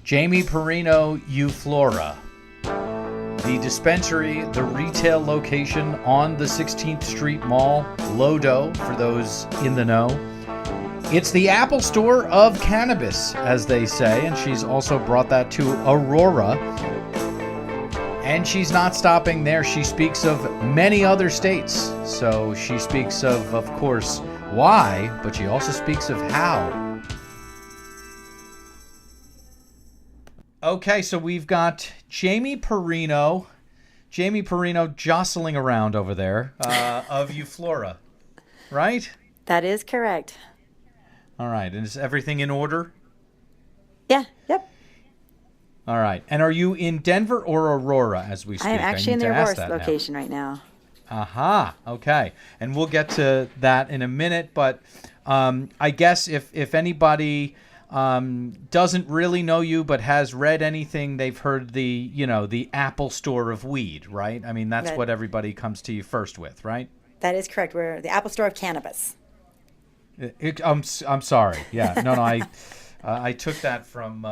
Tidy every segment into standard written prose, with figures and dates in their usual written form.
Jamie Perino, Euflora. The dispensary, the retail location on the 16th Street Mall, Lodo, for those in the know. It's the Apple Store of Cannabis, as they say, and she's also brought that to Aurora. And she's not stopping there. She speaks of many other states. So she speaks of course, why, but she also speaks of how. Okay, so we've got Jamie Perino jostling around over there of Euflora, right? That is correct. All right, and is everything in order? Yeah, yep. All right, and are you in Denver or Aurora as we speak? I'm actually in the Aurora location right now. Aha, okay. And we'll get to that in a minute, but I guess if anybody doesn't really know you but has read anything, they've heard the Apple Store of weed, right? I mean, that's what everybody comes to you first with, right? That is correct. We're the Apple Store of Cannabis. I'm sorry. Yeah, no, I took that from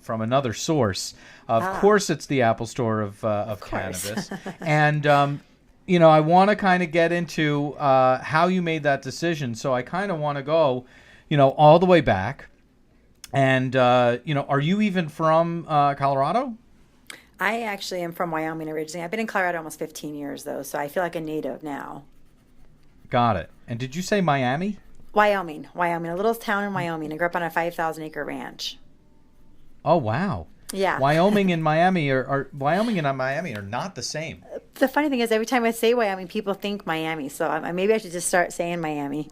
another source. Of course, it's the Apple Store of Cannabis, and I want to kind of get into how you made that decision. So I kind of want to go, all the way back. And, are you even from Colorado? I actually am from Wyoming originally. I've been in Colorado almost 15 years, though, so I feel like a native now. Got it. And did you say Miami? Wyoming, a little town in Wyoming. I grew up on a 5,000-acre ranch. Oh, wow. Yeah. Wyoming and Miami are not the same. The funny thing is, every time I say Wyoming, people think Miami. So maybe I should just start saying Miami.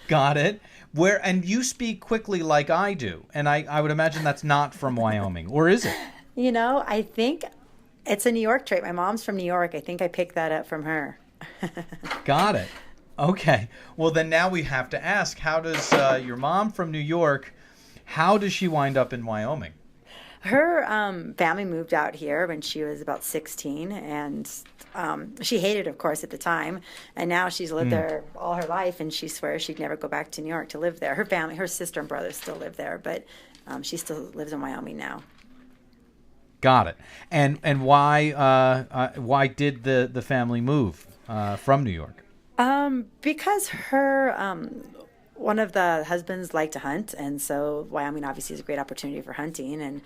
Got it. And you speak quickly like I do, and I would imagine that's not from Wyoming, or is it? I think it's a New York trait. My mom's from New York. I think I picked that up from her. Got it. Okay. Well, then now we have to ask, how does your mom from New York, how does she wind up in Wyoming? Her family moved out here when she was about 16, and she hated it, of course, at the time. And now she's lived there all her life, and she swears she'd never go back to New York to live there. Her family, her sister and brother still live there, but she still lives in Wyoming now. Got it. And why did the family move from New York? Because her one of the husbands liked to hunt, and so Wyoming obviously is a great opportunity for hunting, and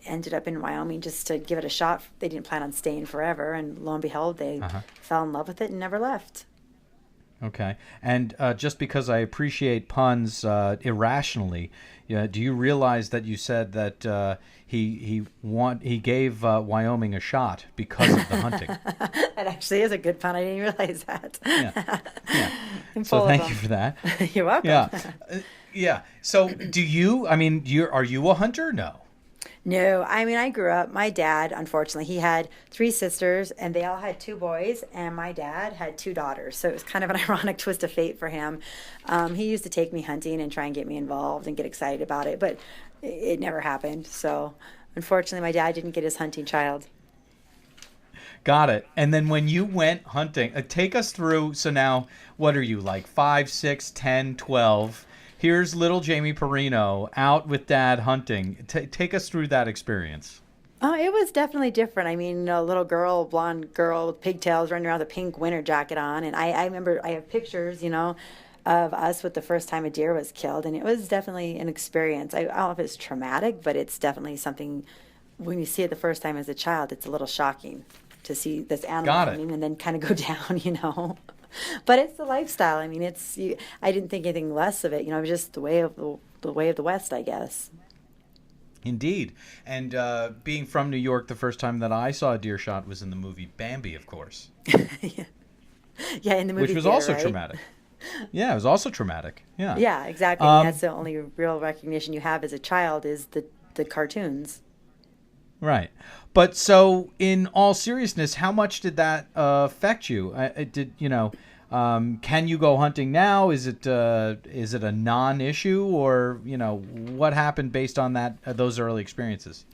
ended up in Wyoming just to give it a shot. They didn't plan on staying forever, and lo and behold, they fell in love with it and never left. Okay. And just because I appreciate puns irrationally, do you realize that you said that he gave Wyoming a shot because of the hunting? That actually is a good pun. I didn't realize that. Yeah. So thank you for that. You're welcome. Yeah. So are you a hunter? No. No, I grew up, my dad, unfortunately, he had 3 sisters, and they all had 2 boys, and my dad had 2 daughters, so it was kind of an ironic twist of fate for him. He used to take me hunting and try and get me involved and get excited about it, but it never happened, so unfortunately my dad didn't get his hunting child. Got it. And then when you went hunting, take us through, so now, what are you, like 5, 6, 10, 12? Here's little Jamie Perino out with dad hunting. Take us through that experience. Oh, it was definitely different. A little girl, blonde girl with pigtails running around with a pink winter jacket on. And I remember I have pictures, of us with the first time a deer was killed. And it was definitely an experience. I don't know if it's traumatic, but it's definitely something, when you see it the first time as a child, it's a little shocking to see this animal running and then kind of go down, But it's the lifestyle. I didn't think anything less of it. It was just the way of the West, I guess. Indeed. And being from New York, the first time that I saw a deer shot was in the movie Bambi, of course. Yeah, in the movie. Which was also traumatic. Yeah, it was also traumatic. Yeah. Yeah, exactly. That's the only real recognition you have as a child is the cartoons. Right. But so, in all seriousness, how much did that affect you? Can you go hunting now? Is it a non-issue, or what happened based on those early experiences?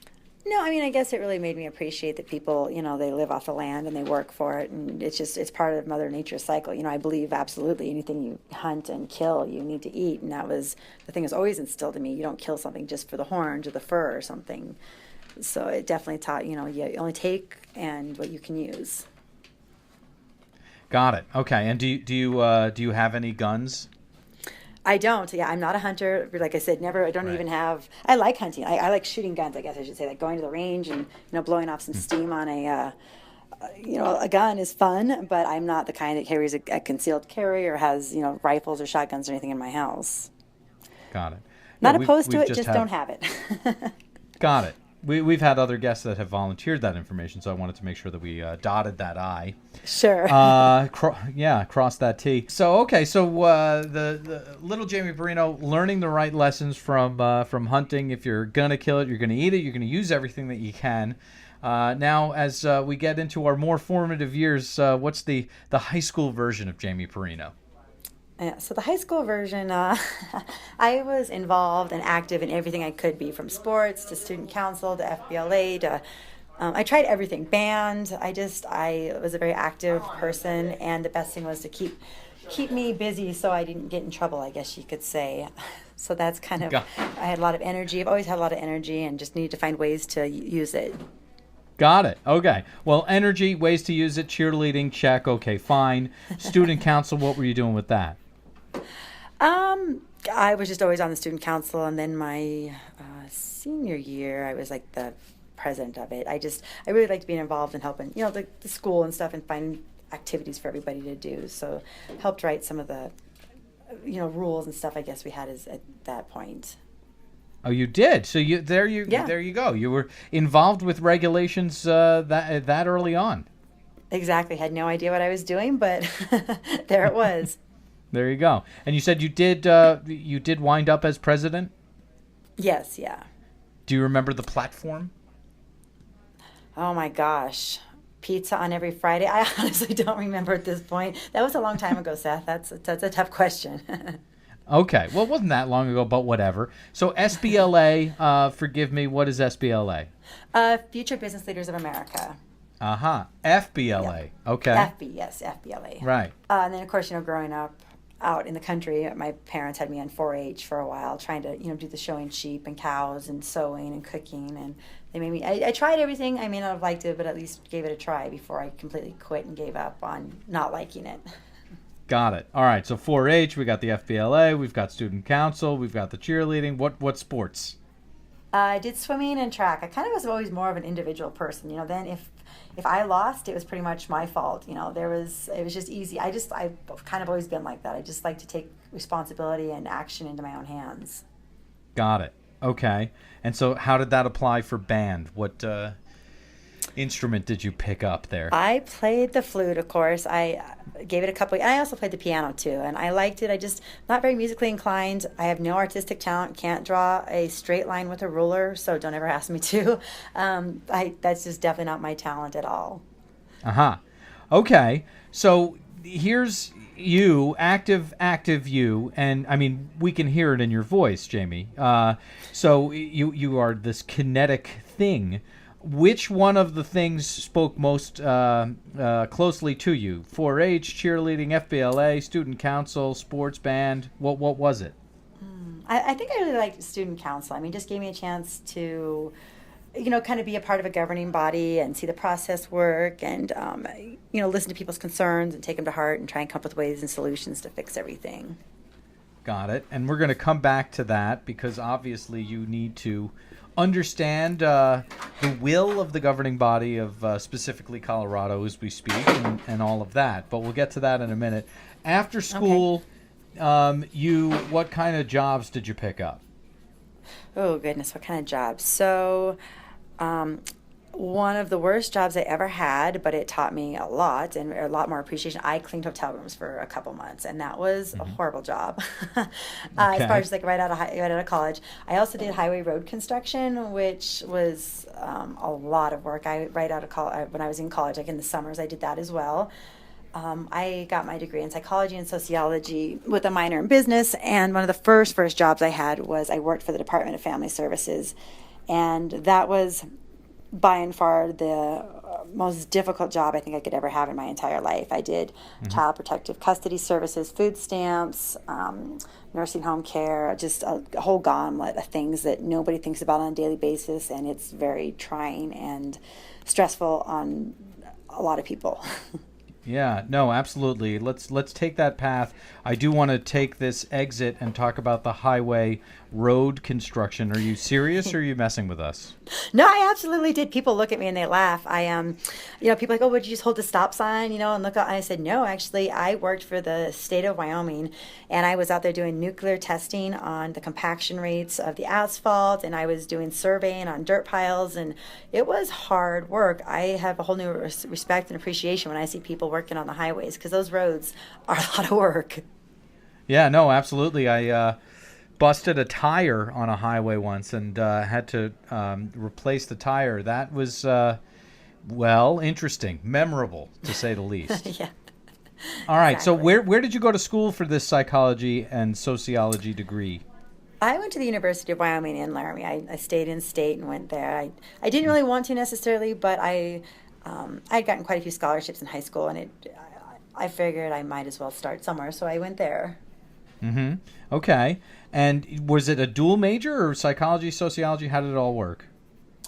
No, I mean, I guess it really made me appreciate that people, they live off the land and they work for it. And it's part of Mother Nature's cycle. I believe absolutely anything you hunt and kill, you need to eat. And that was the thing that's always instilled in me. You don't kill something just for the horns or the fur or something. So it definitely taught, you only take and what you can use. Got it. Okay. And do you have any guns? I don't. Yeah, I'm not a hunter. Like I said, never. I don't Right. even have. I like hunting. I like shooting guns. I guess I should say, like going to the range and blowing off some steam on a gun is fun. But I'm not the kind that carries a concealed carry or has rifles or shotguns or anything in my house. Got it. Not Yeah, opposed to we've it, just don't have it. Got it. We've had other guests that have volunteered that information, so I wanted to make sure that we dotted that I. Sure. Cross that T. So the little Jamie Perino learning the right lessons from hunting. If you're gonna kill it, you're gonna eat it. You're gonna use everything that you can. Now, as we get into our more formative years, what's the high school version of Jamie Perino? Yeah, so the high school version, I was involved and active in everything I could be, from sports to student council to FBLA to I tried everything. Band. I was a very active person, and the best thing was to keep me busy so I didn't get in trouble, I guess you could say. So that's kind of, I had a lot of energy. I've always had a lot of energy and just needed to find ways to use it. Got it. Okay. Well, energy, ways to use it, cheerleading, check. Okay, fine. Student council, what were you doing with that? I was just always on the student council, and then my senior year, I was like the president of it. I really liked being involved in helping, the school and stuff, and finding activities for everybody to do. So helped write some of the, rules and stuff I guess we had at that point. Oh, you did. So there you go. You were involved with regulations that early on. Exactly. Had no idea what I was doing, but there it was. There you go. And you said you did wind up as president? Yes, yeah. Do you remember the platform? Oh my gosh. Pizza on every Friday. I honestly don't remember at this point. That was a long time ago, Seth. That's a tough question. Okay. Well, it wasn't that long ago, but whatever. So SBLA, forgive me, what is SBLA? Future Business Leaders of America. Uh-huh. FBLA. Yeah. Okay. Yes, FBLA. Right. And then, of course, growing up out in the country, my parents had me on 4-H for a while, trying to, do the showing sheep and cows and sewing and cooking. And they made me, I tried everything. I may not have liked it, but at least gave it a try before I completely quit and gave up on not liking it. Got it. All right. So 4-H, we got the FBLA, we've got student council, we've got the cheerleading. What sports? I did swimming and track. I kind of was always more of an individual person. Then if I lost, it was pretty much my fault. It was just easy. I've kind of always been like that. I just like to take responsibility and action into my own hands. Got it. Okay. And so how did that apply for band? What instrument did you pick up there? I played the flute, of course. I gave it a couple. And I also played the piano too, and I liked it. I just not very musically inclined. I have no artistic talent. Can't draw a straight line with a ruler, so don't ever ask me to. That's just definitely not my talent at all. Okay. So here's you, active you, and I mean we can hear it in your voice, Jamie. So you are this kinetic thing. Which one of the things spoke most closely to you? 4-H, cheerleading, FBLA, student council, sports band. What was it? I think I really liked student council. I mean, just gave me a chance to, kind of be a part of a governing body and see the process work and, listen to people's concerns and take them to heart and try and come up with ways and solutions to fix everything. Got it. And we're going to come back to that because obviously you need to understand the will of the governing body of specifically Colorado as we speak and all of that. But we'll get to that in a minute. After school, what kind of jobs did you pick up? Oh, goodness. What kind of jobs? So one of the worst jobs I ever had, but it taught me a lot and a lot more appreciation. I cleaned hotel rooms for a couple months, and that was a horrible job. As far as right out of college. I also did highway road construction, which was a lot of work. Right out of college, when I was in college, like in the summers, I did that as well. I got my degree in psychology and sociology with a minor in business, and one of the first jobs I had was I worked for the Department of Family Services, and that was by and far the most difficult job I think I could ever have in my entire life. I did child protective custody services, food stamps, nursing home care, just a whole gauntlet of things that nobody thinks about on a daily basis, and it's very trying and stressful on a lot of people. Yeah, no, absolutely. Let's take that path. I do want to take this exit and talk about the highway road construction. Are you serious or are you messing with us? No, I absolutely did. People look at me and they laugh. People are like, oh, would you just hold the stop sign, and look out? And I said, no, actually, I worked for the state of Wyoming, and I was out there doing nuclear testing on the compaction rates of the asphalt, and I was doing surveying on dirt piles, and it was hard work. I have a whole new respect and appreciation when I see people working on the highways, because those roads are a lot of work. Yeah, no, absolutely. I busted a tire on a highway once and had to replace the tire. That was, interesting, memorable, to say the least. Yeah. All right, Exactly. so where did you go to school for this psychology and sociology degree? I went to the University of Wyoming in Laramie. I stayed in state and went there. I didn't really want to necessarily, but I'd gotten quite a few scholarships in high school, and I figured I might as well start somewhere, so I went there. Mm-hmm. Okay. And was it a dual major or psychology, sociology? How did it all work?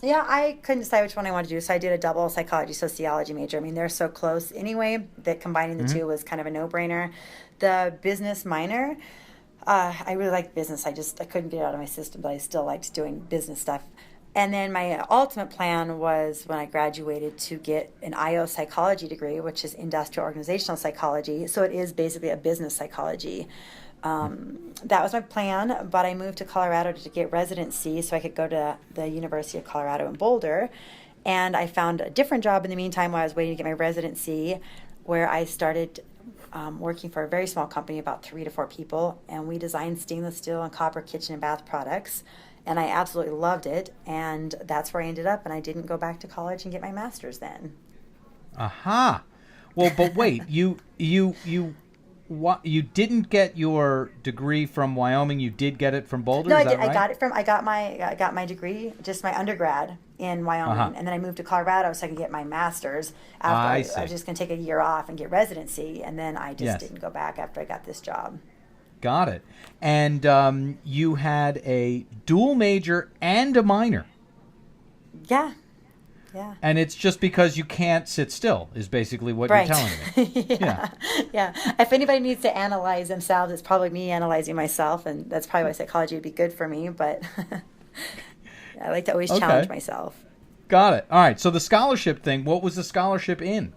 Yeah, I couldn't decide which one I wanted to do, so I did a double psychology sociology major. I mean, they're so close anyway that combining the two was kind of a no-brainer. The business minor, I really liked business. I couldn't get it out of my system, but I still liked doing business stuff. And then my ultimate plan was, when I graduated, to get an IO psychology degree, which is industrial organizational psychology. So it is basically a business psychology. That was my plan, but I moved to Colorado to get residency so I could go to the University of Colorado in Boulder. And I found a different job in the meantime while I was waiting to get my residency, where I started working for a very small company, about 3 to 4 people, and we designed stainless steel and copper kitchen and bath products. And I absolutely loved it, and that's where I ended up, and I didn't go back to college and get my master's then. Aha. Well, but wait, you didn't get your degree from Wyoming. You did get it from Boulder. No, Is I that did. right? I got my degree, just my undergrad in Wyoming, and then I moved to Colorado so I could get my master's. After I was just going to take a year off and get residency, and then I just didn't go back after I got this job. Got it. And you had a dual major and a minor. Yeah. Yeah. And it's just because you can't sit still is basically what you're telling me. Yeah. If anybody needs to analyze themselves, it's probably me analyzing myself, and that's probably why psychology would be good for me, but I like to always challenge myself. Got it. All right. So the scholarship thing, what was the scholarship in?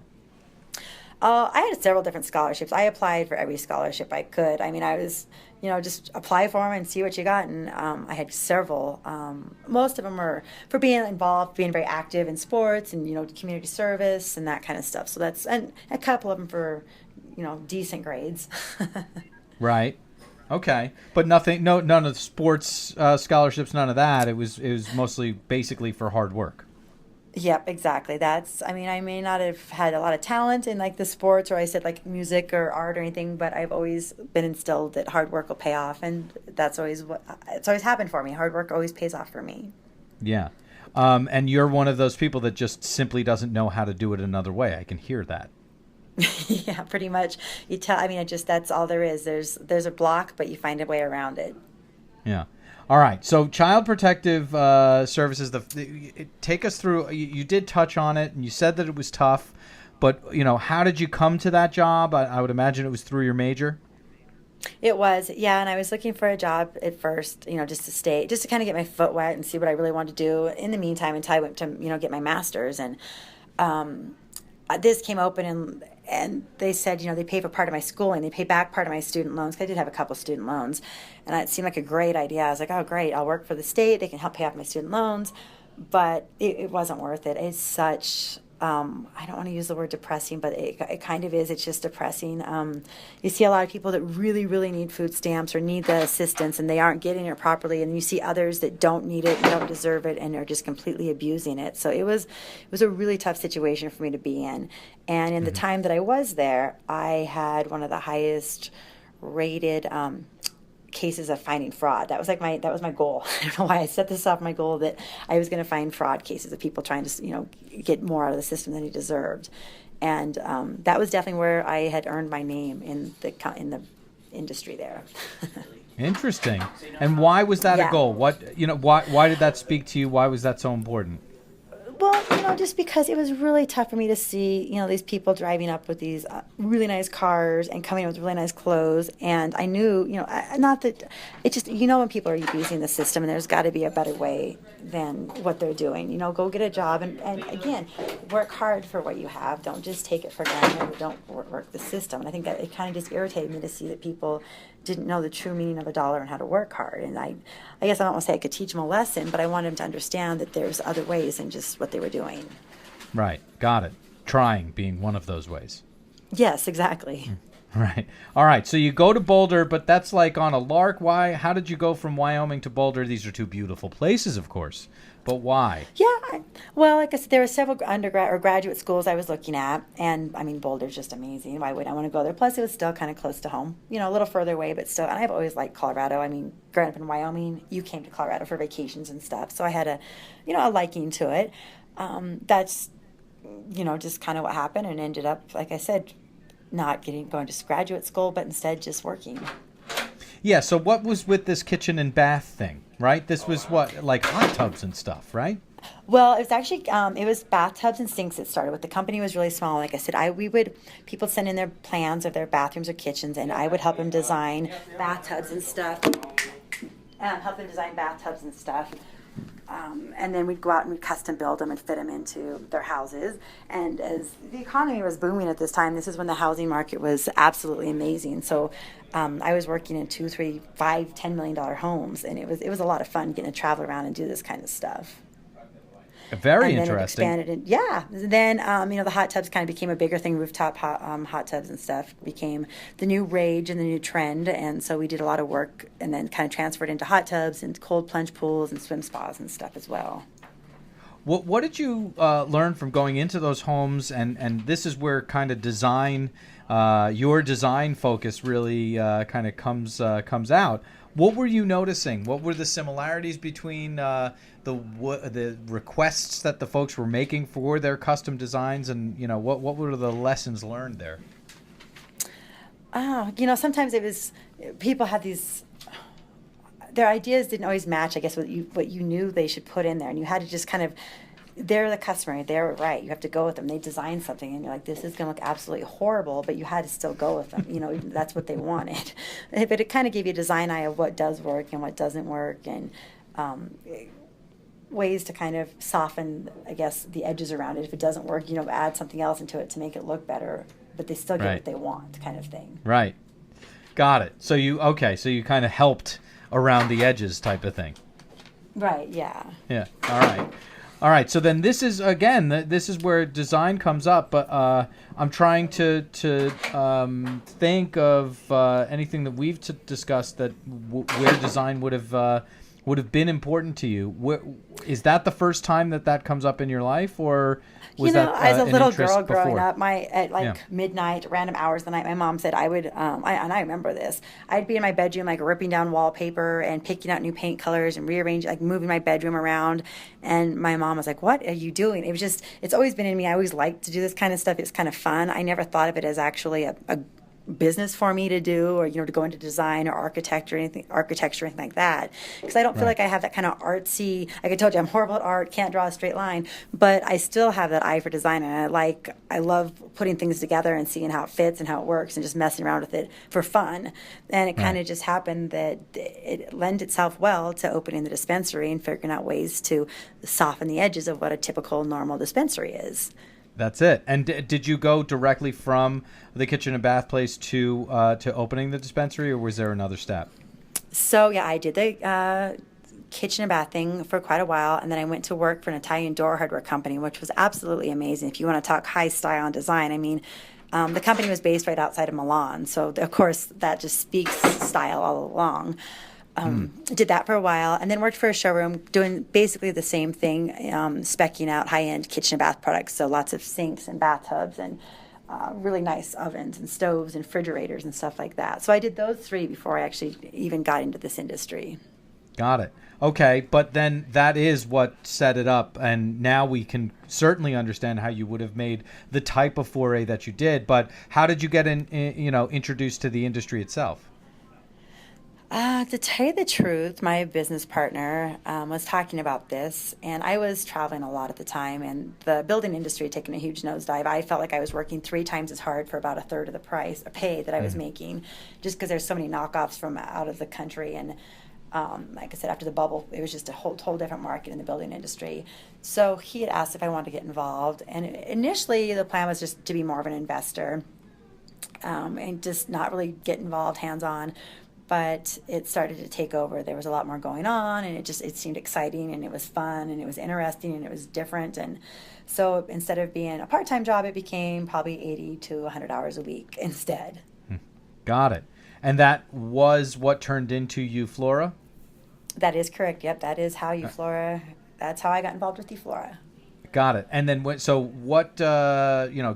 I had several different scholarships. I applied for every scholarship I could. I mean, I was, just apply for them and see what you got. And I had several. Most of them were for being involved, being very active in sports and, community service and that kind of stuff. So and a couple of them for, decent grades. Right. Okay. But none of the sports scholarships, none of that. It was mostly basically for hard work. Yep, exactly. I may not have had a lot of talent in like the sports, or I said like music or art or anything, but I've always been instilled that hard work will pay off, and it's always happened for me. Hard work always pays off for me. Yeah. And you're one of those people that just simply doesn't know how to do it another way. I can hear that. Yeah, pretty much. That's all there is. There's a block, but you find a way around it. Yeah. All right. So child protective services, take us through, you did touch on it and you said that it was tough, but how did you come to that job? I would imagine it was through your major. It was, yeah. And I was looking for a job at first, just to kind of get my foot wet and see what I really wanted to do in the meantime until I went to, get my master's. And this came open and they said, they pay for part of my schooling. They pay back part of my student loans. 'Cause I did have a couple student loans. And it seemed like a great idea. I was like, oh, great. I'll work for the state. They can help pay off my student loans. But it wasn't worth it. It's such, I don't want to use the word depressing, but it kind of is. It's just depressing. You see a lot of people that really, really need food stamps or need the assistance, and they aren't getting it properly. And you see others that don't need it and don't deserve it and are just completely abusing it. So it was a really tough situation for me to be in. And in the time that I was there, I had one of the highest rated cases of finding fraud. That was my goal. I don't know why I set this up, my goal, that I was going to find fraud cases of people trying to, get more out of the system than he deserved. And that was definitely where I had earned my name in the industry there. Interesting. And why was that a goal? Why did that speak to you? Why was that so important? Well, just because it was really tough for me to see, these people driving up with these really nice cars and coming with really nice clothes. And I knew, not that it just, when people are abusing the system, and there's got to be a better way than what they're doing. Go get a job and again, work hard for what you have. Don't just take it for granted. Don't work the system. And I think that it kind of just irritated me to see that people didn't know the true meaning of a dollar and how to work hard. And I guess I don't want to say I could teach them a lesson, but I wanted them to understand that there's other ways than just what they were doing. Right. Got it. Trying being one of those ways. Yes, exactly. Right. All right. So you go to Boulder, but that's like on a lark. Why? How did you go from Wyoming to Boulder? These are two beautiful places, of course. But why? Yeah. Well, like I said, there were several undergrad or graduate schools I was looking at. And, Boulder's just amazing. Why would I want to go there? Plus, it was still kind of close to home. A little further away, but still. And I've always liked Colorado. Growing up in Wyoming, you came to Colorado for vacations and stuff. So I had a liking to it. That's, just kind of what happened, and ended up, like I said, not going to graduate school, but instead just working. Yeah, so what was with this kitchen and bath thing, right? This was what, like hot tubs and stuff, right? Well, it was actually, it was bathtubs and sinks it started with. The company was really small. Like I said, people send in their plans of their bathrooms or kitchens, and I would help them design bathtubs and stuff. And then we'd go out and we'd custom build them and fit them into their houses. And as the economy was booming at this time, this is when the housing market was absolutely amazing. So I was working in $2, $3, $5, $10 million homes, and it was a lot of fun getting to travel around and do this kind of stuff. Very and then interesting. It expanded. Then, the hot tubs kind of became a bigger thing. Rooftop hot tubs and stuff became the new rage and the new trend. And so we did a lot of work and then kind of transferred into hot tubs and cold plunge pools and swim spas and stuff as well. What did you learn from going into those homes? And this is where kind of design, your design focus really kind of comes out. What were you noticing? What were the similarities between the requests that the folks were making for their custom designs, and what were the lessons learned there? Sometimes it was people had their ideas didn't always match, I guess, what you knew they should put in there, and you had to just kind of. They're the customer. They're right. You have to go with them. They design something, and you're like, this is going to look absolutely horrible, but you had to still go with them. That's what they wanted. But it kind of gave you a design eye of what does work and what doesn't work, and ways to kind of soften, I guess, the edges around it. If it doesn't work, add something else into it to make it look better, but they still get what they want, kind of thing. Right. Got it. So you kind of helped around the edges type of thing. Right, yeah. Yeah, all right. So then this is where design comes up, but I'm trying to think of anything that we've discussed that where design would have been important to you. Is that the first time that comes up in your life, or was that as a little girl growing before? up, at midnight, random hours of the night, my mom said I would, and I remember this, I'd be in my bedroom ripping down wallpaper and picking out new paint colors and rearranging, moving my bedroom around, and my mom was like, "What are you doing?" It's always been in me. I always liked to do this kind of stuff. It's kind of fun. I never thought of it as actually a business for me to do, or to go into design or architecture or anything like that, because I don't feel like I have that kind of artsy, like I told you, I'm horrible at art, can't draw a straight line, but I still have that eye for design, and I love putting things together and seeing how it fits and how it works and just messing around with it for fun. And it kind of just happened that it lent itself well to opening the dispensary and figuring out ways to soften the edges of what a typical normal dispensary is. That's it. And did you go directly from the kitchen and bath place to opening the dispensary, or was there another step? So, yeah, I did the kitchen and bath thing for quite a while, and then I went to work for an Italian door hardware company, which was absolutely amazing. If you want to talk high style and design, the company was based right outside of Milan, so, of course, that just speaks style all along. Did that for a while, and then worked for a showroom doing basically the same thing, speccing out high-end kitchen and bath products, so lots of sinks and bathtubs and really nice ovens and stoves and refrigerators and stuff like that. So I did those 3 before I actually even got into this industry. Got it. Okay, but then that is what set it up, and now we can certainly understand how you would have made the type of foray that you did. But how did you get introduced to the industry itself? To tell you the truth, my business partner was talking about this, and I was traveling a lot at the time, and the building industry had taken a huge nosedive. I felt like I was working 3 times as hard for about a third of the price, or pay that I was making, just because there's so many knockoffs from out of the country. And like I said, after the bubble, it was just a whole different market in the building industry. So he had asked if I wanted to get involved, and initially the plan was just to be more of an investor and just not really get involved hands-on. But it started to take over. There was a lot more going on, and it seemed exciting, and it was fun, and it was interesting, and it was different. And so instead of being a part-time job, it became probably 80 to 100 hours a week instead. Got it. And that was what turned into Euflora? That is correct. Yep, that is how Euflora, that's how I got involved with Euflora. Got it. And then what,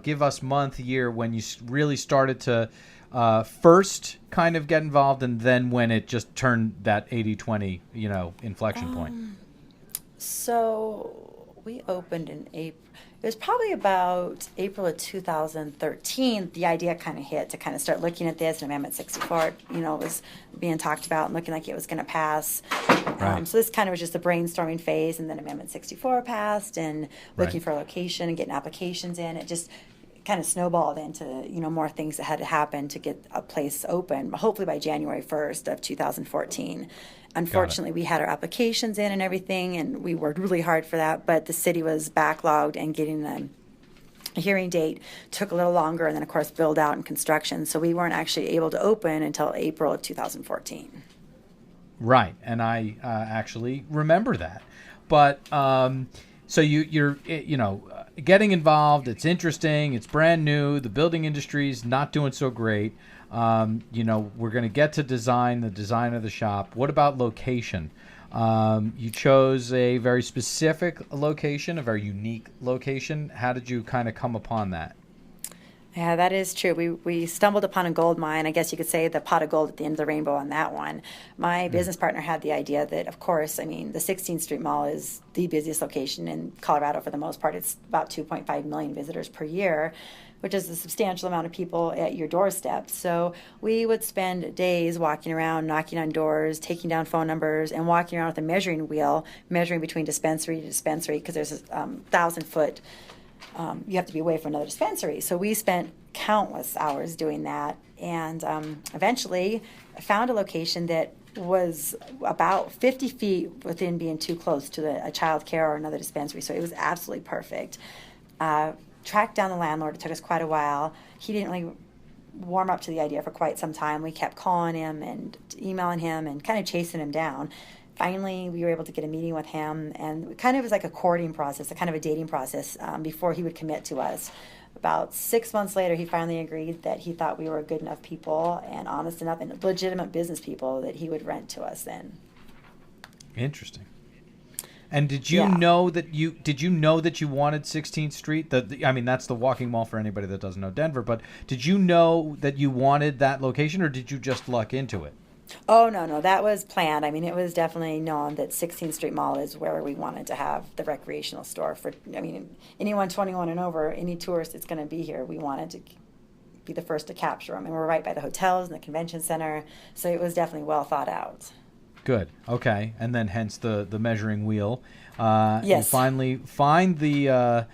give us month, year when you really started to first kind of get involved, and then when it just turned that 80-20, inflection point. So we opened in April. It was probably about April of 2013. The idea kind of hit to kind of start looking at this, and Amendment 64, was being talked about and looking like it was going to pass. Right. So this kind of was just the brainstorming phase, and then Amendment 64 passed, and looking for a location and getting applications in. It just kind of snowballed into more things that had to happen to get a place open, hopefully by January 1st of 2014. Unfortunately, we had our applications in and everything, and we worked really hard for that, but the city was backlogged, and getting a hearing date took a little longer, and then of course build out and construction, so we weren't actually able to open until April of 2014. Right, and I actually remember that. But so you're getting involved. It's interesting. It's brand new. The building industry's not doing so great. We're going to get to the design of the shop. What about location? You chose a very specific location, a very unique location. How did you kind of come upon that? Yeah, that is true. We stumbled upon a gold mine. I guess you could say the pot of gold at the end of the rainbow on that one. My business partner had the idea that, of course, the 16th Street Mall is the busiest location in Colorado for the most part. It's about 2.5 million visitors per year, which is a substantial amount of people at your doorstep. So we would spend days walking around, knocking on doors, taking down phone numbers, and walking around with a measuring wheel, measuring between dispensary to dispensary, because there's a 1,000-foot you have to be away from another dispensary. So we spent countless hours doing that, and eventually found a location that was about 50 feet within being too close to a child care or another dispensary. So it was absolutely perfect. Tracked down the landlord. It took us quite a while. He didn't really warm up to the idea for quite some time. We kept calling him and emailing him and kind of chasing him down. Finally, we were able to get a meeting with him, and it kind of was like a courting process, a kind of a dating process before he would commit to us. About 6 months later, he finally agreed that he thought we were good enough people and honest enough and legitimate business people that he would rent to us then. Interesting. And did you know that you wanted 16th Street? That's the walking mall for anybody that doesn't know Denver. But did you know that you wanted that location, or did you just luck into it? Oh, no, that was planned. It was definitely known that 16th Street Mall is where we wanted to have the recreational store for, anyone 21 and over, any tourist that's going to be here, we wanted to be the first to capture them. And we're right by the hotels and the convention center, so it was definitely well thought out. Good. Okay. And then hence the measuring wheel. Yes. You finally find the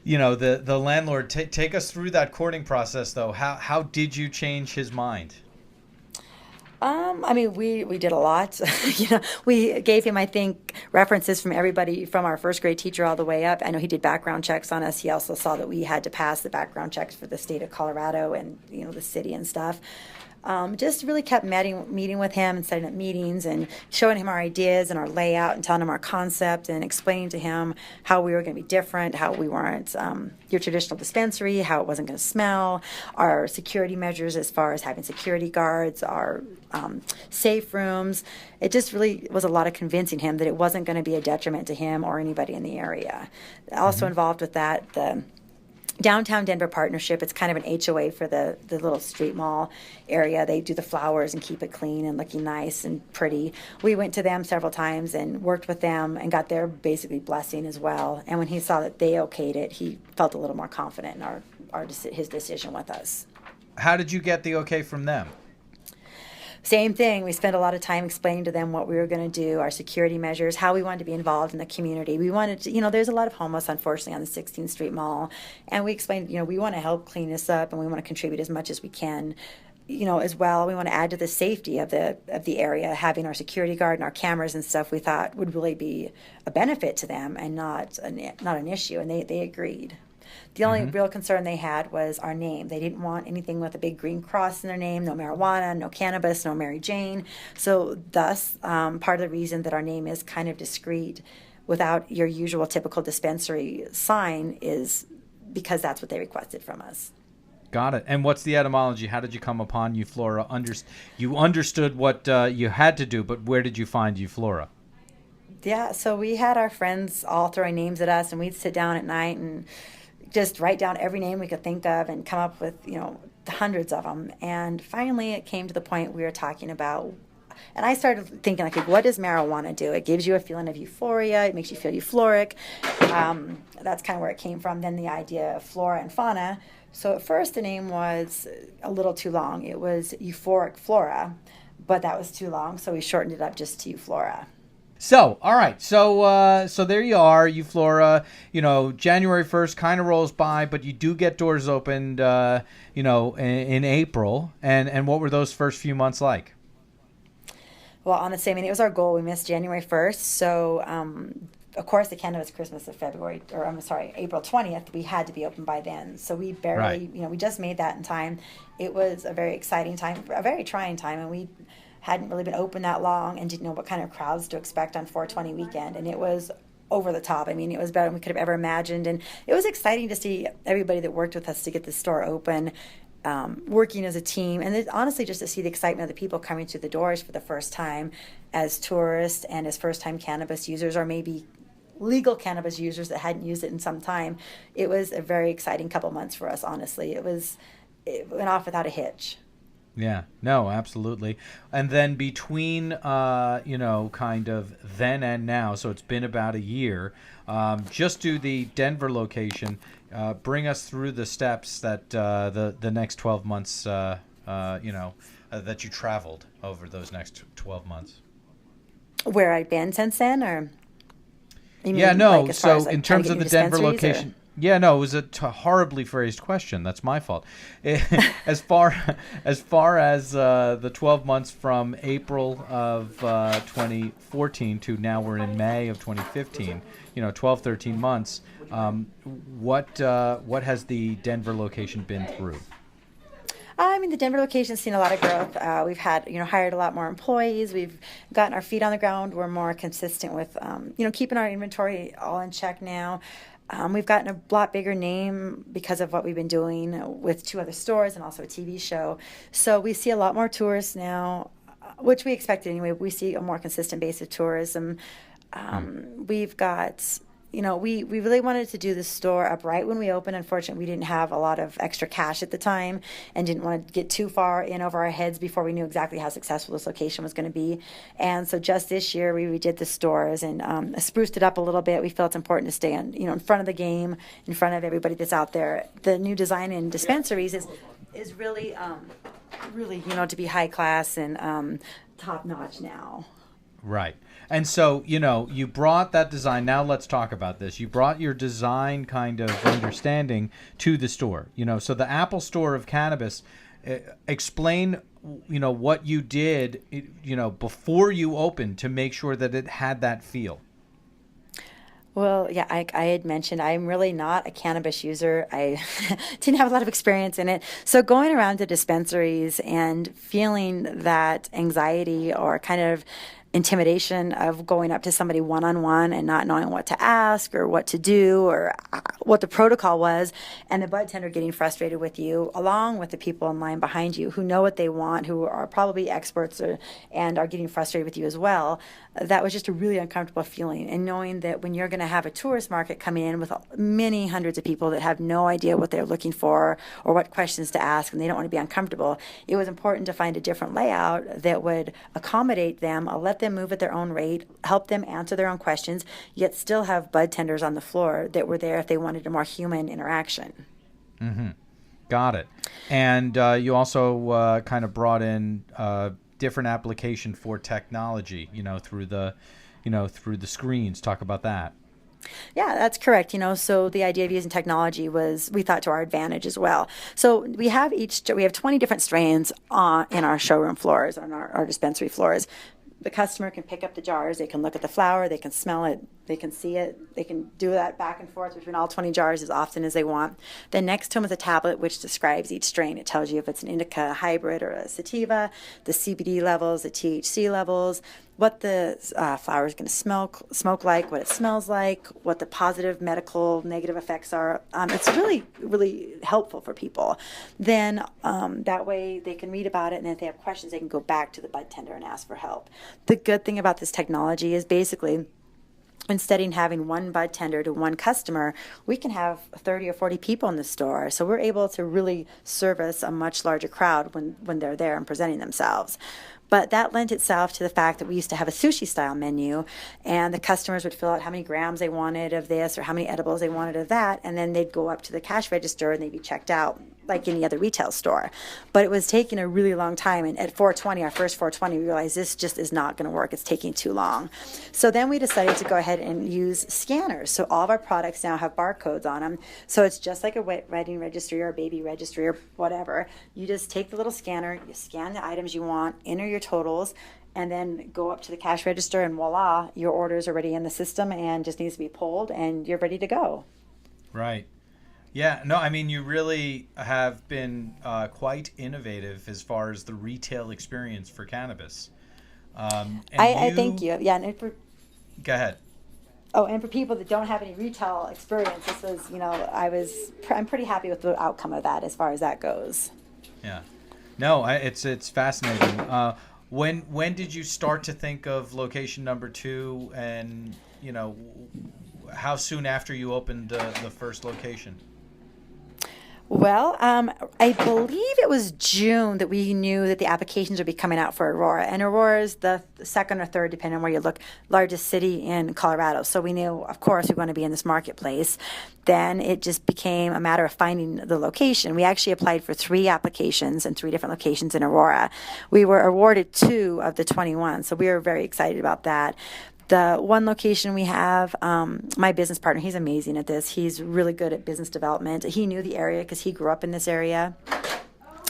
landlord. Take us through that courting process, though. How did you change his mind? We did a lot. We gave him, I think, references from everybody from our first grade teacher all the way up. I know he did background checks on us. He also saw that we had to pass the background checks for the state of Colorado and, the city and stuff. Just really kept meeting with him and setting up meetings and showing him our ideas and our layout and telling him our concept and explaining to him how we were going to be different, how we weren't your traditional dispensary, how it wasn't going to smell, our security measures as far as having security guards, our safe rooms. It just really was a lot of convincing him that it wasn't going to be a detriment to him or anybody in the area. Also involved with that, Downtown Denver Partnership. It's kind of an HOA for the little street mall area. They do the flowers and keep it clean and looking nice and pretty. We went to them several times and worked with them and got their basically blessing as well. And when he saw that they okayed it, he felt a little more confident in his decision with us. How did you get the okay from them? Same thing. We spent a lot of time explaining to them what we were going to do, our security measures, how we wanted to be involved in the community. We wanted to, there's a lot of homeless, unfortunately, on the 16th Street Mall. And we explained, we want to help clean this up and we want to contribute as much as we can, as well. We want to add to the safety of the area, having our security guard and our cameras and stuff we thought would really be a benefit to them and not an issue. And they agreed. The only real concern they had was our name. They didn't want anything with a big green cross in their name, no marijuana, no cannabis, no Mary Jane. So thus, part of the reason that our name is kind of discreet without your usual typical dispensary sign is because that's what they requested from us. Got it. And what's the etymology? How did you come upon Euflora? You understood what you had to do, but where did you find Euflora? Yeah, so we had our friends all throwing names at us, and we'd sit down at night and just write down every name we could think of and come up with, hundreds of them. And finally, it came to the point we were talking about, and I started thinking, what does marijuana do? It gives you a feeling of euphoria. It makes you feel euphoric. That's kind of where it came from. Then the idea of flora and fauna. So at first, the name was a little too long. It was euphoric flora, but that was too long, so we shortened it up just to Euflora. So, all right. So there you are, Euflora. January 1st kind of rolls by, but you do get doors opened, in April. And what were those first few months like? Well, honestly, it was our goal. We missed January 1st. So, of course, the Cannabis Christmas of April 20th, we had to be open by then. So we barely, we just made that in time. It was a very exciting time, a very trying time, and we hadn't really been open that long and didn't know what kind of crowds to expect on 420 weekend. And it was over the top. It was better than we could have ever imagined. And it was exciting to see everybody that worked with us to get the store open, working as a team. And honestly, just to see the excitement of the people coming through the doors for the first time as tourists and as first-time cannabis users, or maybe legal cannabis users that hadn't used it in some time. It was a very exciting couple months for us, honestly. It went off without a hitch. Yeah, no, absolutely. And then between, kind of then and now, so it's been about a year, just do the Denver location, bring us through the steps that the next 12 months, that you traveled over those next 12 months. Where I've been since then, or? So in terms of the Denver location. Yeah, no, it was a horribly phrased question. That's my fault. As far as the 12 months from April of 2014 to now we're in May of 2015, 12, 13 months, what has the Denver location been through? The Denver location's seen a lot of growth. We've had, hired a lot more employees. We've gotten our feet on the ground. We're more consistent with, keeping our inventory all in check now. We've gotten a lot bigger name because of what we've been doing with 2 other stores and also a TV show. So we see a lot more tourists now, which we expected anyway. We see a more consistent base of tourism. We've got, we really wanted to do the store up right when we opened. Unfortunately, we didn't have a lot of extra cash at the time and didn't want to get too far in over our heads before we knew exactly how successful this location was going to be. And so just this year, we redid the stores and spruced it up a little bit. We felt it's important to stay in front of the game, in front of everybody that's out there. The new design in dispensaries is really, to be high class and top notch now. Right. And so, you brought that design. Now let's talk about this. You brought your design kind of understanding to the store. So the Apple Store of Cannabis, explain, what you did, before you opened to make sure that it had that feel. Well, yeah, I had mentioned I'm really not a cannabis user. I didn't have a lot of experience in it. So going around to dispensaries and feeling that anxiety or kind of intimidation of going up to somebody one-on-one and not knowing what to ask or what to do or what the protocol was, and the bud tender getting frustrated with you along with the people in line behind you who know what they want, who are probably experts and are getting frustrated with you as well. That was just a really uncomfortable feeling. And knowing that when you're going to have a tourist market come in with many hundreds of people that have no idea what they're looking for or what questions to ask, and they don't want to be uncomfortable, it was important to find a different layout that would accommodate them, let them move at their own rate, help them answer their own questions, yet still have bud tenders on the floor that were there if they wanted a more human interaction. Mm-hmm. Got it. And you also kind of brought in different application for technology, through the screens. Talk about that. Yeah, that's correct. So the idea of using technology was, we thought, to our advantage as well. So we have 20 different strains in our showroom floors, on our dispensary floors. The customer can pick up the jars, they can look at the flower, they can smell it, they can see it, they can do that back and forth between all 20 jars as often as they want. Then next to them is a tablet which describes each strain. It tells you if it's an indica, a hybrid, or a sativa, the CBD levels, the THC levels, what the flower is going to smoke like, what it smells like, what the positive, medical, negative effects are. It's really, really helpful for people. Then that way they can read about it, and if they have questions, they can go back to the bud tender and ask for help. The good thing about this technology is basically, instead of having one bud tender to one customer, we can have 30 or 40 people in the store. So we're able to really service a much larger crowd when they're there and presenting themselves. But that lent itself to the fact that we used to have a sushi-style menu, and the customers would fill out how many grams they wanted of this or how many edibles they wanted of that, and then they'd go up to the cash register and they'd be checked out like any other retail store. But it was taking a really long time, and at 420, our first 420, we realized this just is not going to work. It's taking too long. So then we decided to go ahead and use scanners. So all of our products now have barcodes on them. So it's just like a wedding registry or a baby registry or whatever. You just take the little scanner, you scan the items you want, enter your totals, and then go up to the cash register, and voila, your order's already in the system and just needs to be pulled, and you're ready to go. Right. Yeah, no, I mean, you really have been quite innovative as far as the retail experience for cannabis. I thank you. Yeah, go ahead. Oh, and for people that don't have any retail experience, this was, I'm pretty happy with the outcome of that as far as that goes. Yeah. No, it's fascinating. When did you start to think of location number 2, and how soon after you opened the first location? Well, I believe it was June that we knew that the applications would be coming out for Aurora. And Aurora is the second or third, depending on where you look, largest city in Colorado. So we knew, of course, we were going to be in this marketplace. Then it just became a matter of finding the location. We actually applied for 3 applications in 3 different locations in Aurora. We were awarded 2 of the 21, so we were very excited about that. The one location we have, my business partner, he's amazing at this. He's really good at business development. He knew the area because he grew up in this area.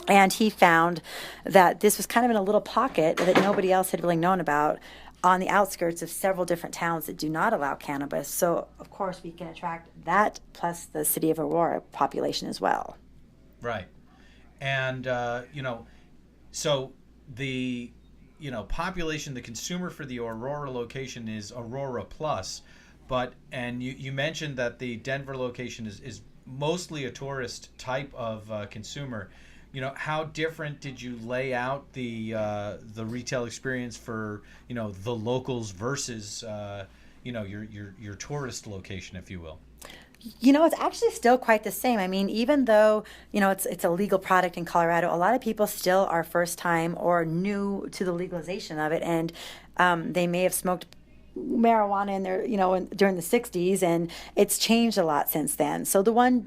And he found that this was kind of in a little pocket that nobody else had really known about, on the outskirts of several different towns that do not allow cannabis. So, of course, we can attract that plus the city of Aurora population as well. Right. And, so the population, the consumer for the Aurora location is Aurora Plus, and you mentioned that the Denver location is mostly a tourist type of consumer. How different did you lay out the retail experience for the locals versus your tourist location, if you will? It's actually still quite the same. I mean, even though, it's a legal product in Colorado, a lot of people still are first time or new to the legalization of it. And they may have smoked marijuana in their, during the 60s, and it's changed a lot since then. So the one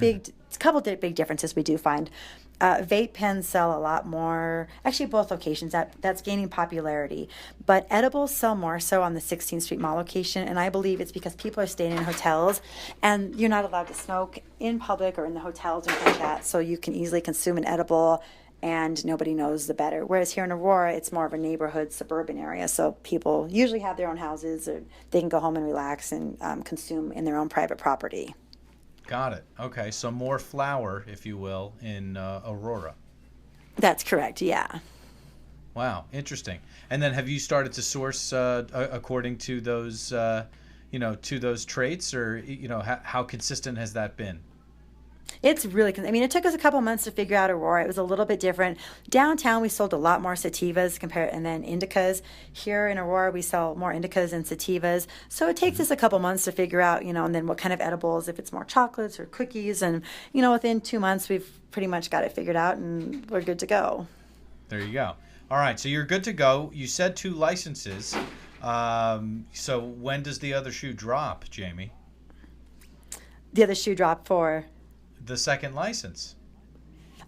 couple big differences we do find. Vape pens sell a lot more. Actually, both locations, that's gaining popularity. But edibles sell more so on the 16th Street Mall location, and I believe it's because people are staying in hotels, and you're not allowed to smoke in public or in the hotels or anything like that, so you can easily consume an edible, and nobody knows the better. Whereas here in Aurora, it's more of a neighborhood, suburban area, so people usually have their own houses, or they can go home and relax and consume in their own private property. Got it. Okay, so more flower, if you will, in Aurora. That's correct, yeah. Wow, interesting. And then have you started to source according to those, to those traits, or how consistent has that been? It's really, I mean, it took us a couple months to figure out Aurora. It was a little bit different. Downtown, we sold a lot more sativas and then indicas. Here in Aurora, we sell more indicas and sativas. So it takes us a couple months to figure out, and then what kind of edibles, if it's more chocolates or cookies. And, within 2 months, we've pretty much got it figured out and we're good to go. There you go. All right, so you're good to go. You said 2 licenses. So when does the other shoe drop, Jamie? The other shoe dropped for... The second license.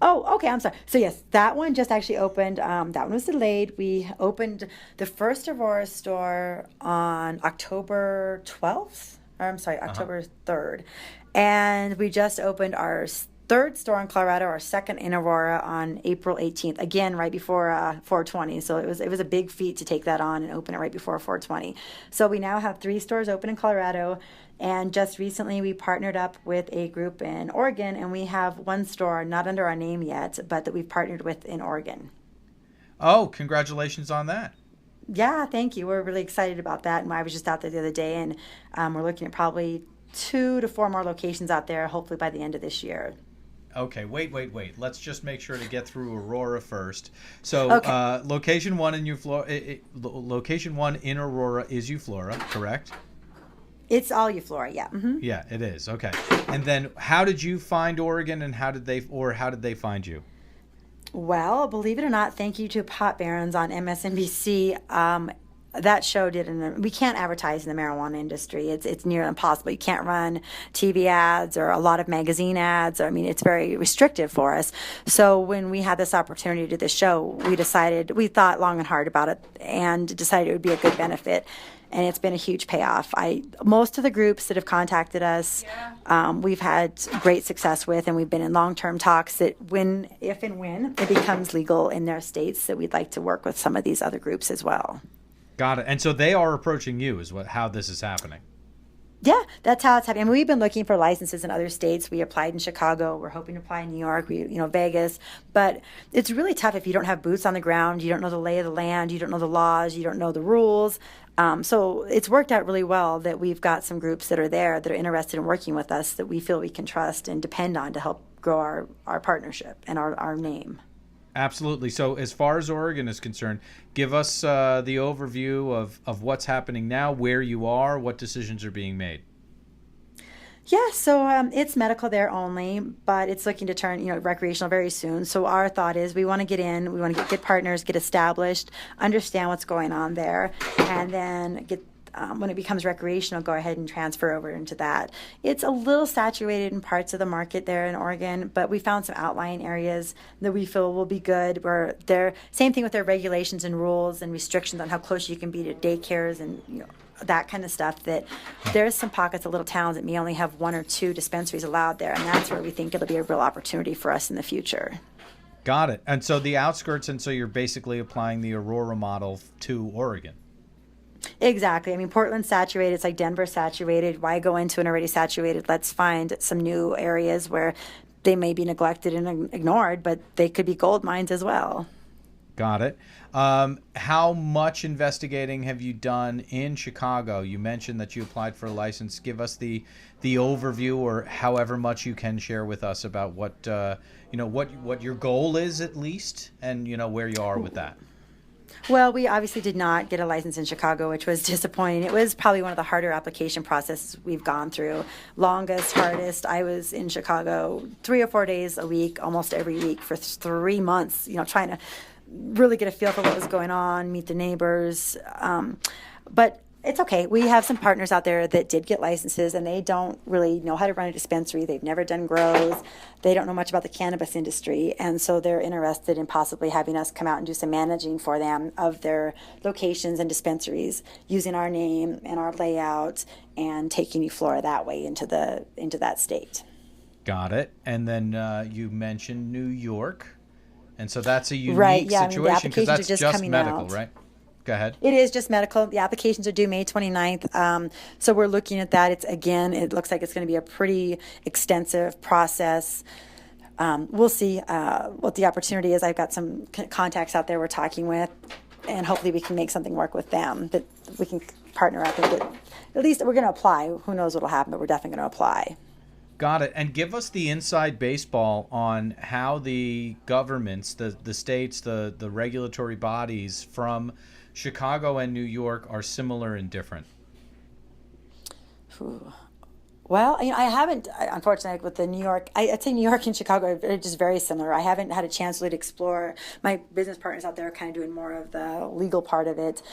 Oh, okay. I'm sorry. So yes, that one just actually opened. That one was delayed. We opened the first Aurora store on October 12th. Or I'm sorry, October 3rd. And we just opened our third store in Colorado, our second in Aurora, on April 18th. Again, right before 420. So it was a big feat to take that on and open it right before 420. So we now have 3 stores open in Colorado. And just recently, we partnered up with a group in Oregon, and we have 1 store, not under our name yet, but that we've partnered with in Oregon. Oh, congratulations on that. Yeah, thank you. We're really excited about that. And I was just out there the other day, and we're looking at probably 2 to 4 more locations out there, hopefully by the end of this year. Okay, wait. Let's just make sure to get through Aurora first. So, Okay. Location 1 in location 1 in Aurora is Euflora, correct? It's all Euflora, yeah. Mm-hmm. Yeah, it is. Okay. And then how did you find Oregon, and how did they find you? Well, believe it or not, thank you to Pot Barons on MSNBC. That show we can't advertise in the marijuana industry. It's near impossible. You can't run TV ads or a lot of magazine ads. I mean, it's very restrictive for us. So when we had this opportunity to do this show, we thought long and hard about it and decided it would be a good benefit. And it's been a huge payoff. Most of the groups that have contacted us, we've had great success with, and we've been in long-term talks that if and when it becomes legal in their states, that we'd like to work with some of these other groups as well. Got it. And so they are approaching you, how this is happening. Yeah, that's how it's happening. I mean, we've been looking for licenses in other states. We applied in Chicago. We're hoping to apply in New York, Vegas. But it's really tough if you don't have boots on the ground. You don't know the lay of the land. You don't know the laws. You don't know the rules. So it's worked out really well that we've got some groups that are there that are interested in working with us that we feel we can trust and depend on to help grow our partnership and our name. Absolutely. So as far as Oregon is concerned, give us the overview of what's happening now, where you are, what decisions are being made. Yeah, so it's medical there only, but it's looking to turn, recreational very soon. So our thought is we want to get in, we want to get good partners, get established, understand what's going on there, and then get when it becomes recreational, go ahead and transfer over into that. It's a little saturated in parts of the market there in Oregon, but we found some outlying areas that we feel will be good, where they're same thing with their regulations and rules and restrictions on how close you can be to daycares and that kind of stuff, that there's some pockets of little towns that may only have 1 or 2 dispensaries allowed there, and that's where we think it'll be a real opportunity for us in the future. Got it. And so the outskirts, and so you're basically applying the Aurora model to Oregon. Exactly. I mean, Portland's saturated. It's like Denver saturated. Why go into an already saturated? Let's find some new areas where they may be neglected and ignored, but they could be gold mines as well. Got it. How much investigating have you done in Chicago? You mentioned that you applied for a license. Give us the overview, or however much you can share with us about what your goal is at least, and where you are with that. Well, we obviously did not get a license in Chicago, which was disappointing. It was probably one of the harder application processes we've gone through. Longest, hardest. I was in Chicago 3 or 4 days a week, almost every week for 3 months, trying to really get a feel for what was going on, meet the neighbors. But it's okay. We have some partners out there that did get licenses, and they don't really know how to run a dispensary. They've never done grows. They don't know much about the cannabis industry, and so they're interested in possibly having us come out and do some managing for them of their locations and dispensaries, using our name and our layout and taking Euflora that way into that state. Got it. And then you mentioned New York, and so that's a unique situation because that's just medical, right? Go ahead. It is just medical. The applications are due May 29th. So we're looking at that. It looks like it's going to be a pretty extensive process. we'll see what the opportunity is. I've got some contacts out there we're talking with, and hopefully we can make something work with them, that we can partner up and get, at least we're going to apply. Who knows what will happen, but we're definitely going to apply. Got it. And give us the inside baseball on how the governments, the states, the regulatory bodies from Chicago and New York are similar and different. Ooh. Well, I haven't, unfortunately, with the New York, I'd say New York and Chicago are just very similar. I haven't had a chance really to explore. My business partners out there are kind of doing more of the legal part of it.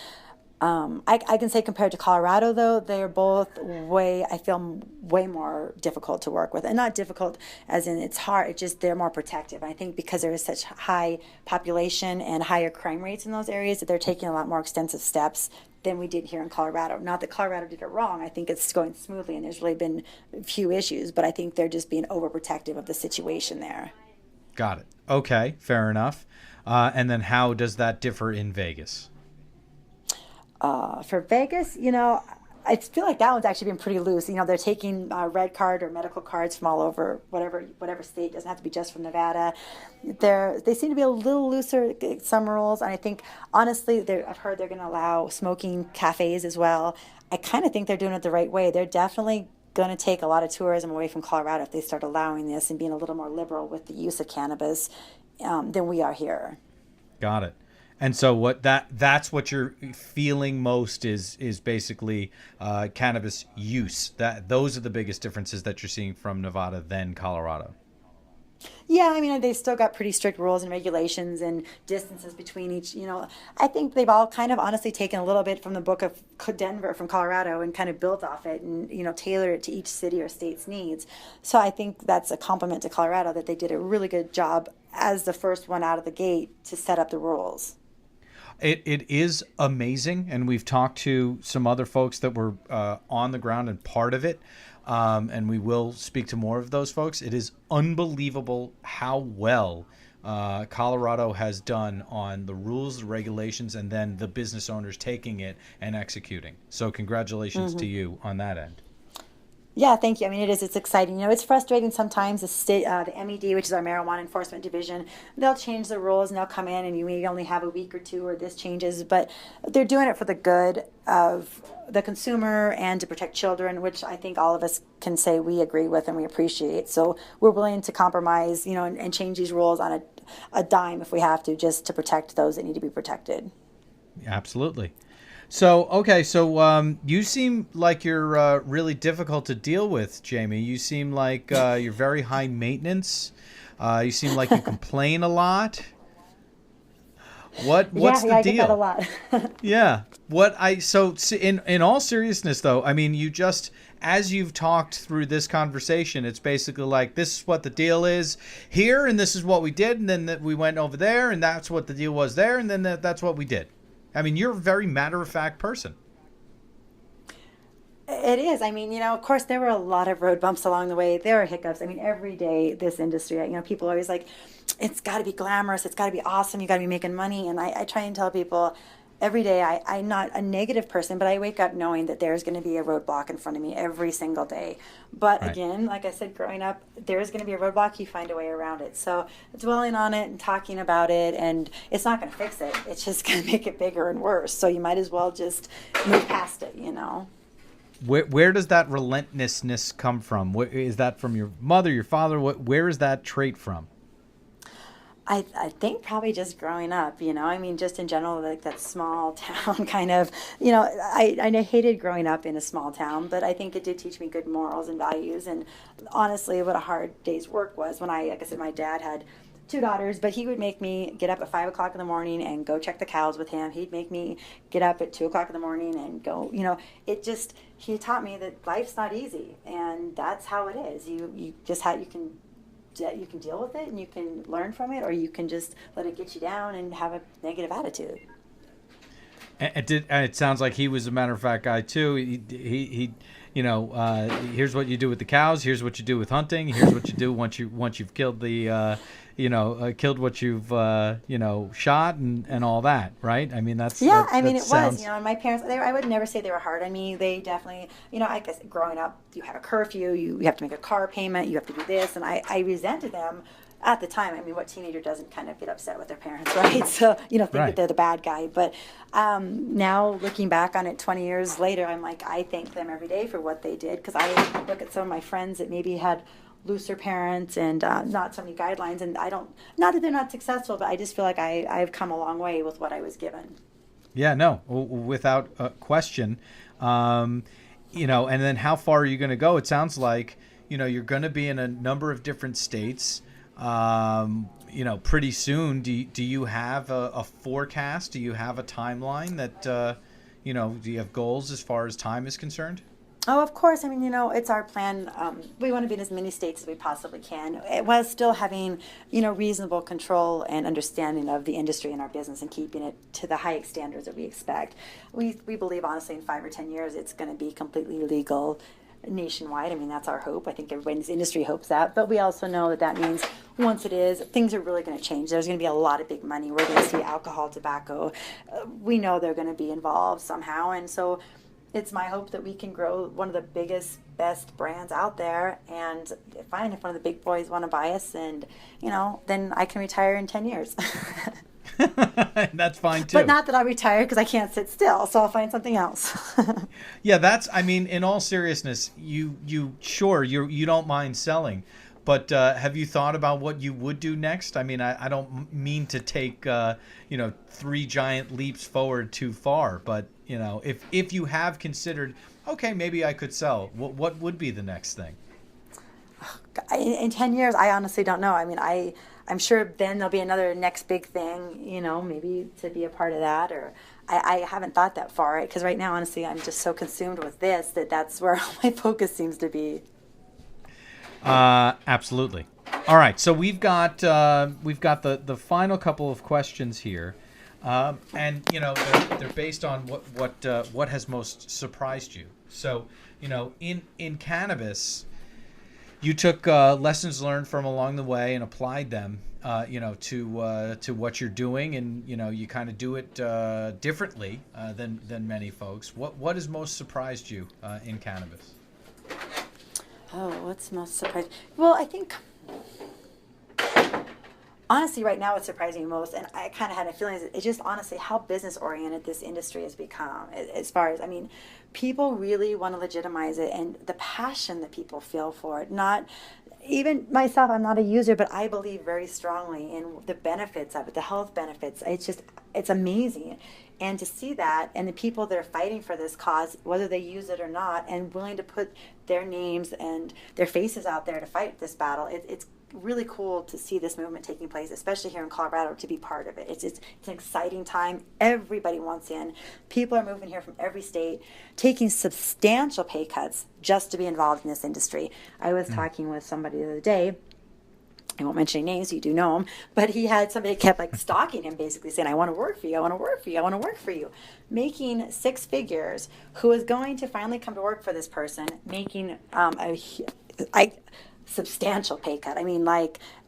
I can say compared to Colorado, though, they're both I feel way more difficult to work with. And not difficult as in it's hard, it's just they're more protective. I think because there is such high population and higher crime rates in those areas, that they're taking a lot more extensive steps than we did here in Colorado. Not that Colorado did it wrong. I think it's going smoothly and there's really been few issues, but I think they're just being overprotective of the situation there. Got it. Okay, fair enough. And then how does that differ in Vegas? For Vegas, I feel like that one's actually been pretty loose. They're taking red card or medical cards from all over, whatever state. Doesn't have to be just from Nevada. They seem to be a little looser, some rules. And I think, honestly, I've heard they're going to allow smoking cafes as well. I kind of think they're doing it the right way. They're definitely going to take a lot of tourism away from Colorado if they start allowing this and being a little more liberal with the use of cannabis than we are here. Got it. And so that's what you're feeling most is basically cannabis use. Those are the biggest differences that you're seeing from Nevada than Colorado. Yeah, they still got pretty strict rules and regulations and distances between each. I think they've all kind of honestly taken a little bit from the book of Denver from Colorado and kind of built off it and tailored it to each city or state's needs. So I think that's a compliment to Colorado that they did a really good job as the first one out of the gate to set up the rules. It is amazing, and we've talked to some other folks that were on the ground and part of it, and we will speak to more of those folks. It is unbelievable how well Colorado has done on the rules, the regulations, and then the business owners taking it and executing. So congratulations to you on that end. Yeah, thank you. It's exciting. It's frustrating sometimes. The state, the MED, which is our Marijuana Enforcement Division, they'll change the rules and they'll come in and you may only have a week or two where this changes, but they're doing it for the good of the consumer and to protect children, which I think all of us can say we agree with and we appreciate. So we're willing to compromise, and change these rules on a dime if we have to, just to protect those that need to be protected. Absolutely. So you seem like you're really difficult to deal with, Jamie. You seem like you're very high maintenance. You seem like you complain a lot. What's the deal? I get that a lot. Yeah. In all seriousness, though, you just, as you've talked through this conversation, it's basically like, this is what the deal is here, and this is what we did, and then we went over there, and that's what the deal was there, and then that's what we did. You're a very matter-of-fact person. It is. Of course, there were a lot of road bumps along the way. There are hiccups. Every day, this industry, people are always like, it's got to be glamorous. It's got to be awesome. You got to be making money. And I try and tell people every day, I'm not a negative person, but I wake up knowing that there's going to be a roadblock in front of me every single day. But right. Again, like I said, growing up, there's going to be a roadblock. You find a way around it. So dwelling on it and talking about it, and it's not going to fix it. It's just going to make it bigger and worse. So you might as well just move past it, Where does that relentlessness come from? Is that from your mother, your father? Where is that trait from? I think probably just growing up, just in general, like that small town kind of, I hated growing up in a small town, but I think it did teach me good morals and values. And honestly, what a hard day's work was when like I said, my dad had 2 daughters, but he would make me get up at 5 o'clock in the morning and go check the cows with him. He'd make me get up at 2 o'clock in the morning and go, he taught me that life's not easy, and that's how it is. You just you can deal with it and you can learn from it, or you can just let it get you down and have a negative attitude. It sounds like he was a matter-of-fact guy too. He here's what you do with the cows. Here's what you do with hunting. Here's what you do once you've killed the, killed what you've, shot and all that, right? That's yeah. That it sounds... was. My parents. I would never say they were hard on me. They definitely, I guess growing up, you have a curfew. You have to make a car payment. You have to do this, and I resented them at the time, I mean, what teenager doesn't kind of get upset with their parents, right? So, think Right. that they're the bad guy. But now looking back on it 20 years later, I'm like, I thank them every day for what they did, because I look at some of my friends that maybe had looser parents and not so many guidelines, and I don't, not that they're not successful, but I just feel like I've come a long way with what I was given. Yeah, no, without a question. And then how far are you going to go? It sounds like, you're going to be in a number of different states, pretty soon. Do you have a forecast? Do you have a timeline that, do you have goals as far as time is concerned? Oh, of course. I mean, it's our plan. We want to be in as many states as we possibly can, while still having, reasonable control and understanding of the industry and our business, and keeping it to the highest standards that we expect. We believe, honestly, in 5 or 10 years, it's going to be completely legal nationwide. I mean, that's our hope. I think everybody's industry hopes that. But we also know that means once it is, things are really going to change. There's going to be a lot of big money. We're going to see alcohol, tobacco. We know they're going to be involved somehow. And so it's my hope that we can grow one of the biggest, best brands out there, and fine, if one of the big boys want to buy us, and then I can retire in 10 years. That's fine too. But not that I'll retire, because I can't sit still, so I'll find something else. Yeah, I mean, in all seriousness, you don't mind selling, but have you thought about what you would do next? I mean, I don't mean to take 3 giant leaps forward too far, but if you have considered, okay, maybe I could sell, what would be the next thing? In 10 years, I honestly don't know. I mean, I'm sure then there'll be another next big thing, maybe to be a part of that, or I haven't thought that far, right? Because right now, honestly, I'm just so consumed with this that's where my focus seems to be. Absolutely. All right, so we've got the final couple of questions here. And they're based on what has most surprised you. So in cannabis, you took lessons learned from along the way and applied them to what you're doing, and you kind of do it differently than many folks. What has most surprised you in cannabis? Oh, what's most surprising? Well, I think, honestly, right now what's surprising me most, and I kind of had a feeling, it's just honestly how business-oriented this industry has become. As far as, I mean, people really want to legitimize it, and the passion that people feel for it. Not even myself, I'm not a user, but I believe very strongly in the benefits of it, the health benefits. It's amazing. And to see that, and the people that are fighting for this cause, whether they use it or not, and willing to put their names and their faces out there to fight this battle, it's really cool to see this movement taking place, especially here in Colorado, to be part of it. It's an exciting time. Everybody wants in. People are moving here from every state, taking substantial pay cuts just to be involved in this industry. I was talking with somebody the other day. I won't mention any names, so you do know him, but he had somebody kept stalking him, basically saying, I want to work for you, I want to work for you, I want to work for you. Making 6 figures, who is going to finally come to work for this person, making a substantial pay cut. I mean,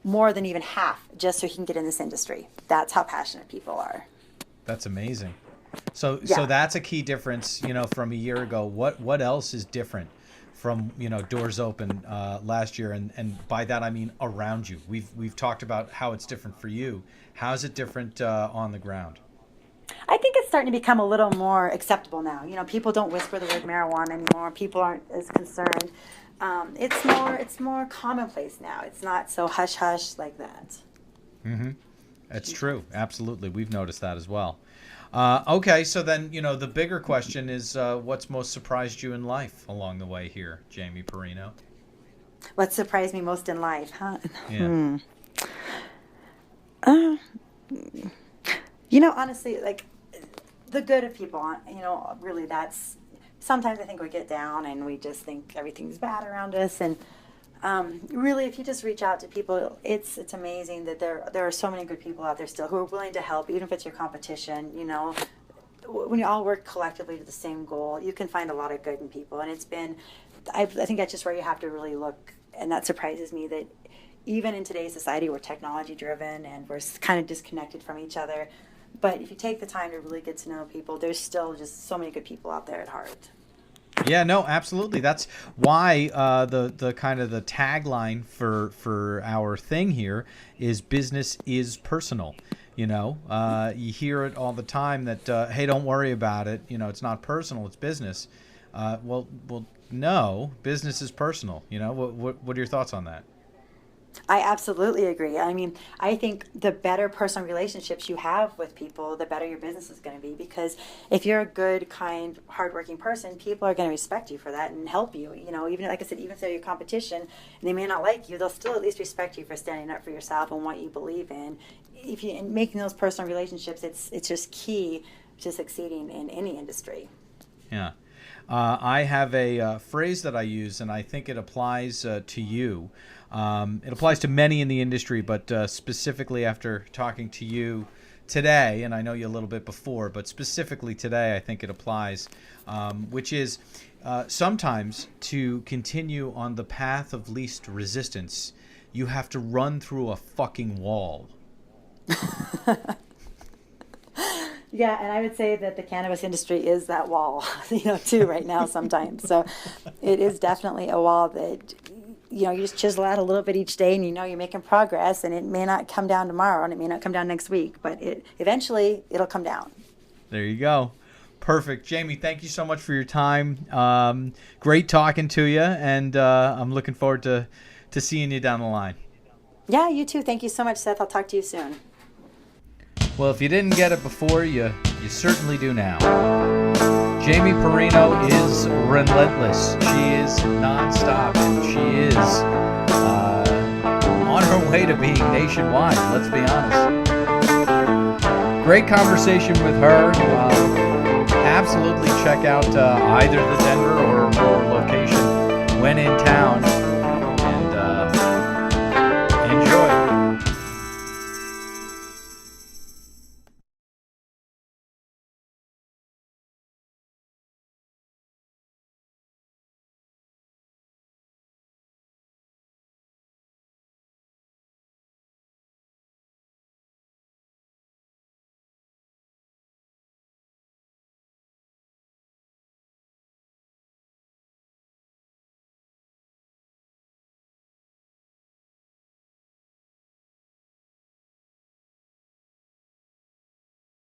more than even half, just so he can get in this industry. That's how passionate people are. That's amazing. So that's a key difference, from a year ago. What else is different from doors open last year, and by that I mean around you? We've talked about how it's different for you. How is it different on the ground? I think it's starting to become a little more acceptable now. People don't whisper the word marijuana anymore. People aren't as concerned. It's more commonplace now. It's not so hush hush like that. Mm-hmm. That's true. Absolutely, we've noticed that as well. Okay, so then, the bigger question is, what's most surprised you in life along the way here, Jamie Perino? What surprised me most in life, huh? Yeah. Honestly, the good of people, really that's, sometimes I think we get down and we just think everything's bad around us, and really, if you just reach out to people, it's amazing that there are so many good people out there still who are willing to help, even if it's your competition. When you all work collectively to the same goal, you can find a lot of good in people. And it's been, I think that's just where you have to really look, and that surprises me that even in today's society, we're technology driven and we're kind of disconnected from each other. But if you take the time to really get to know people, there's still just so many good people out there at heart. Yeah, no, absolutely. That's why the kind of the tagline for our thing here is business is personal. You know, you hear it all the time that hey, don't worry about it. You know, it's not personal; it's business. Well, no, business is personal. You know, what are your thoughts on that? I absolutely agree. I mean, I think the better personal relationships you have with people, the better your business is going to be. Because if you're a good, kind, hardworking person, people are going to respect you for that and help you. You know, even like I said, even if they're your competition and they may not like you, they'll still at least respect you for standing up for yourself and what you believe in. If you in making those personal relationships, it's just key to succeeding in any industry. Yeah. I have a phrase that I use, and I think it applies to you. It applies to many in the industry, but specifically after talking to you today, and I know you a little bit before, but specifically today, I think it applies, which is sometimes to continue on the path of least resistance, you have to run through a fucking wall. Yeah, and I would say that the cannabis industry is that wall, too, right now sometimes. So it is definitely a wall that, you just chisel out a little bit each day and you're making progress, and it may not come down tomorrow and it may not come down next week, but eventually it'll come down. There you go. Perfect. Jamie, thank you so much for your time. Great talking to you, and I'm looking forward to seeing you down the line. Yeah, you too. Thank you so much, Seth. I'll talk to you soon. Well, if you didn't get it before, you certainly do now. Jamie Perino is relentless. She is nonstop, and she is on her way to being nationwide, let's be honest. Great conversation with her. Absolutely check out either the Denver or Aurora location when in town.